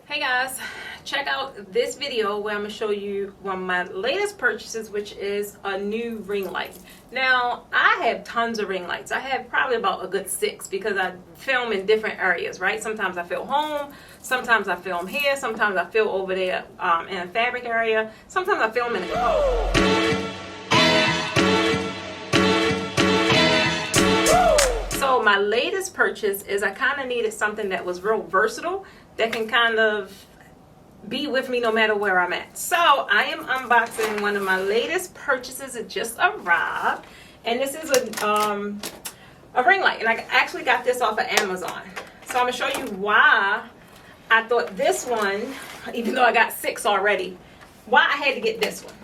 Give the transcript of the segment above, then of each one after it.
Hey guys, check out this video where I'm going to show you one of my latest purchases, which is a new ring light. Now, I have tons of ring lights. I have probably about a good 6 because I film in different areas, right? Sometimes I film home, sometimes I film here, sometimes I film over there in a fabric area, sometimes I film in a So my latest purchase is I kind of needed something that was real versatile that can kind of be with me no matter where I'm at. So I am unboxing one of my latest purchases. It just arrived, and this is a ring light, and I actually got this off of Amazon. So I'm gonna show you why I thought this one, even though I got 6 already, why I had to get this one.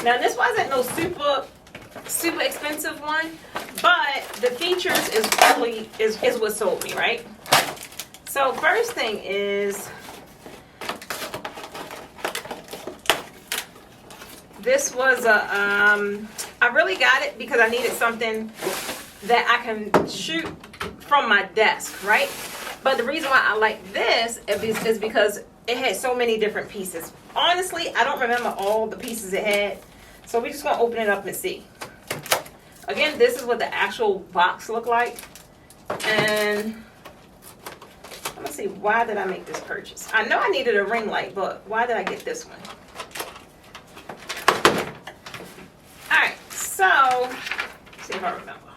Now this wasn't no super expensive one, but the features is really is what sold me, right? So first thing is this was a I really got it because I needed something that I can shoot from my desk, right? But the reason why I like this is because it had so many different pieces. Honestly, I don't remember all the pieces it had, so we're just gonna open it up and see. Again, this is what the actual box looked like. And I'm going to see, why did I make this purchase? I know I needed a ring light, but why did I get this one? Alright, so, let's see if I remember.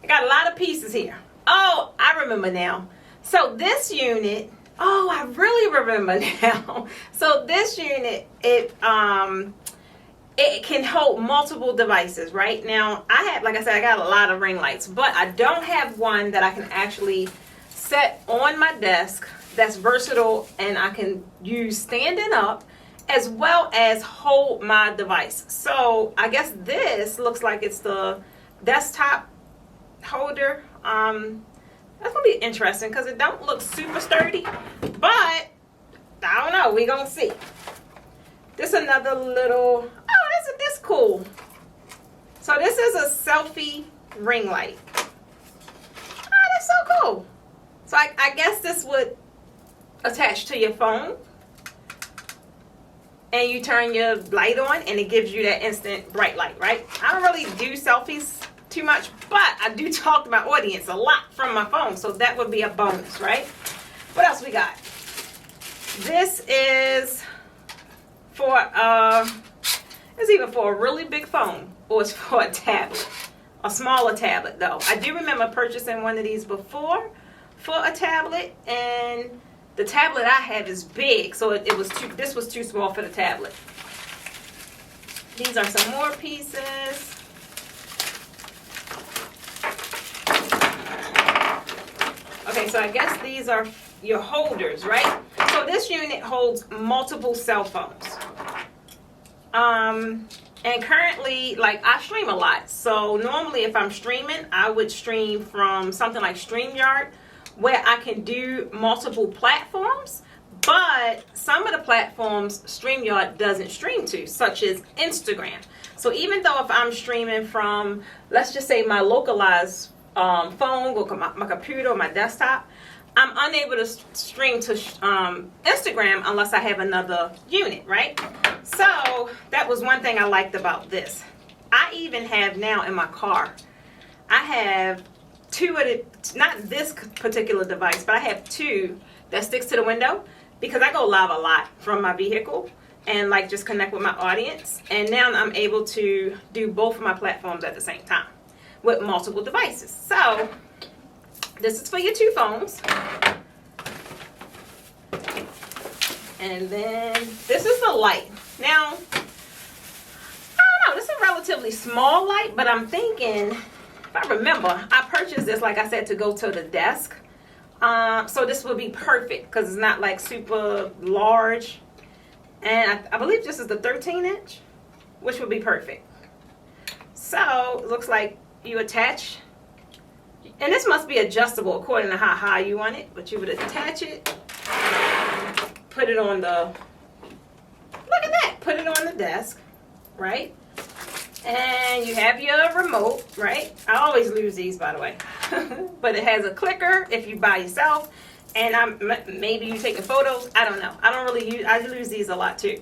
I got a lot of pieces here. Oh, I remember now. So this unit, oh, I really remember now. So this unit, it can hold multiple devices. Right now, like I said, I got a lot of ring lights, but I don't have one that I can actually set on my desk that's versatile and I can use standing up as well as hold my device. So I guess this looks like it's the desktop holder. That's gonna be interesting because it don't look super sturdy, but I don't know, we gonna see. This another little, isn't this cool? So this is a selfie ring light. Oh, that's so cool. So I guess this would attach to your phone, and you turn your light on and it gives you that instant bright light, right? I don't really do selfies too much, but I do talk to my audience a lot from my phone, so that would be a bonus, right? What else we got? This is for it's either for a really big phone or it's for a tablet, a smaller tablet though. I do remember purchasing one of these before for a tablet, and the tablet I have is big, so this was too small for the tablet. These are some more pieces. Okay, so I guess these are your holders, right? So this unit holds multiple cell phones. And currently, like, I stream a lot. So normally if I'm streaming, I would stream from something like StreamYard, where I can do multiple platforms. But some of the platforms StreamYard doesn't stream to, such as Instagram. So even though if I'm streaming from, let's just say, my localized phone or my computer or my desktop, I'm unable to stream to Instagram unless I have another unit, right? So that was one thing I liked about this. I even have now in my car, I have 2 of the, not this particular device, but I have 2 that sticks to the window because I go live a lot from my vehicle and like just connect with my audience. And now I'm able to do both of my platforms at the same time with multiple devices. So this is for your 2 phones. And then this is the light. Now, I don't know, this is a relatively small light, but I'm thinking, if I remember, I purchased this, like I said, to go to the desk. So this would be perfect because it's not like super large. And I believe this is the 13-inch, which would be perfect. So it looks like you attach, and this must be adjustable according to how high you want it, but you would attach it, put it on the, look at that, put it on the desk, right? And you have your remote, right? I always lose these, by the way. but it has a clicker if you by yourself, and maybe you taking photos. I don't know. I don't really use. I use these a lot too,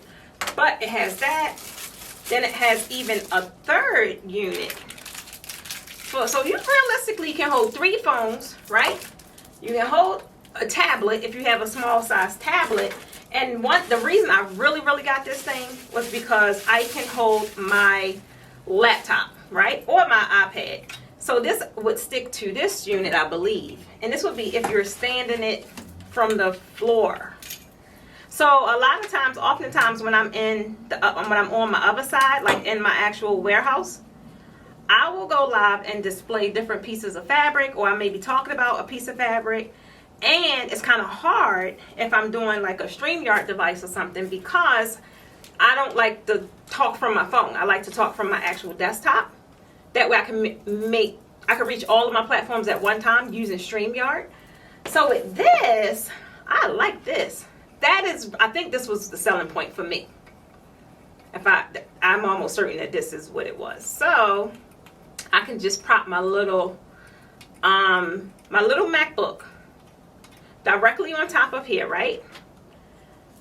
but it has that. Then it has even a third unit. So you realistically can hold 3 phones, right? You can hold a tablet if you have a small size tablet. And the reason I really got this thing was because I can hold my laptop, right? Or my iPad. So this would stick to this unit, I believe. And this would be if you're standing it from the floor. So a lot of times, oftentimes when I'm when I'm on my other side, like in my actual warehouse, I will go live and display different pieces of fabric, or I may be talking about a piece of fabric. And it's kind of hard if I'm doing like a StreamYard device or something, because I don't like to talk from my phone. I like to talk from my actual desktop. That way I can reach all of my platforms at one time using StreamYard. So with this, I like this. I think this was the selling point for me. I'm almost certain that this is what it was. So I can just prop my little MacBook directly on top of here, right?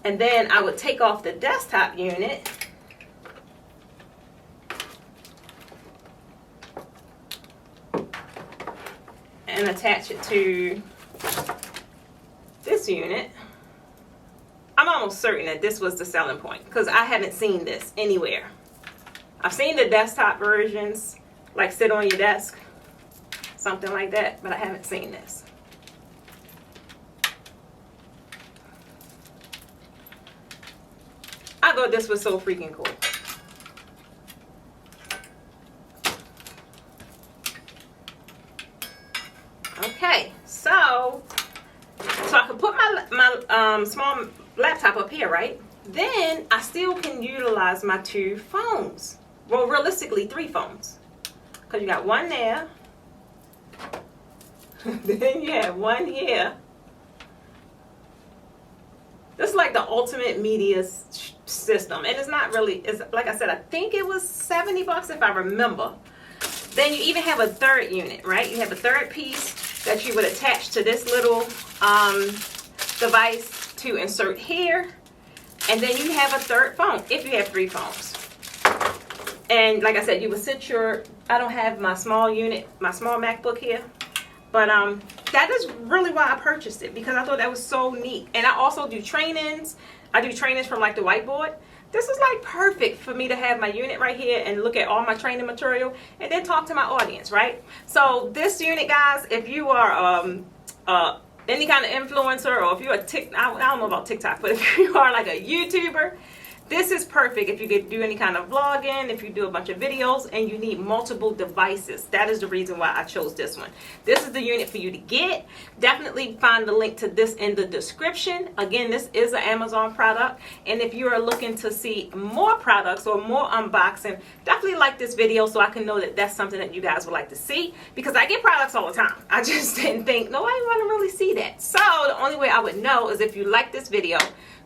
And then I would take off the desktop unit and attach it to this unit. I'm almost certain that this was the selling point, because I haven't seen this anywhere. I've seen the desktop versions, like sit on your desk, something like that, but I haven't seen this. I thought this was so freaking cool. Okay, so I can put my small laptop up here, right? Then I still can utilize my 2 phones. Well, realistically 3 phones, because you got one there. Then you have one here. This is like the ultimate media system, and it's not really. It's like I said, I think it was $70 if I remember. Then you even have a third unit, right? You have a third piece that you would attach to this little device to insert here, and then you have a third phone if you have 3 phones. And like I said, you would sit I don't have my small unit, my small MacBook here, but that is really why I purchased it, because I thought that was so neat. And I also do trainings. I do trainings from like the whiteboard. This is like perfect for me to have my unit right here and look at all my training material and then talk to my audience, right? So this unit, guys, if you are any kind of influencer, or if you're I don't know about TikTok, but if you are like a YouTuber, this is perfect if you could do any kind of vlogging, if you do a bunch of videos and you need multiple devices. That is the reason why I chose this one. This is the unit for you to get. Definitely find the link to this in the description. Again, this is an Amazon product. And if you are looking to see more products or more unboxing, definitely like this video so I can know that that's something that you guys would like to see, because I get products all the time. I just didn't think nobody want to really see that. So the only way I would know is if you like this video,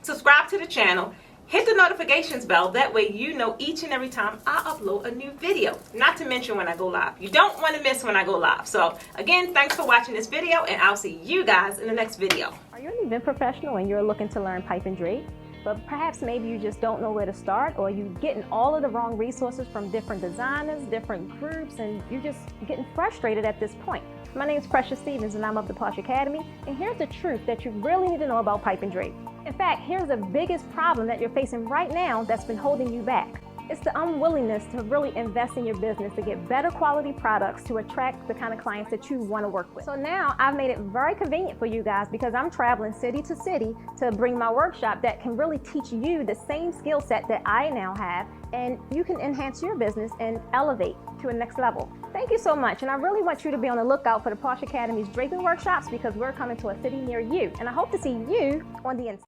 subscribe to the channel, hit the notifications bell. That way you know each and every time I upload a new video. Not to mention when I go live. You don't want to miss when I go live. So again, thanks for watching this video, and I'll see you guys in the next video. Are you an event professional and you're looking to learn pipe and drape? But perhaps maybe you just don't know where to start, or you're getting all of the wrong resources from different designers, different groups, and you're just getting frustrated at this point. My name is Precious Stevens and I'm of the Posh Academy, and here's the truth that you really need to know about pipe and drape. In fact, here's the biggest problem that you're facing right now that's been holding you back. It's the unwillingness to really invest in your business to get better quality products to attract the kind of clients that you want to work with. So now I've made it very convenient for you guys, because I'm traveling city to city to bring my workshop that can really teach you the same skill set that I now have, and you can enhance your business and elevate to a next level. Thank you so much, and I really want you to be on the lookout for the Posh Academy's draping workshops, because we're coming to a city near you, and I hope to see you on the inside.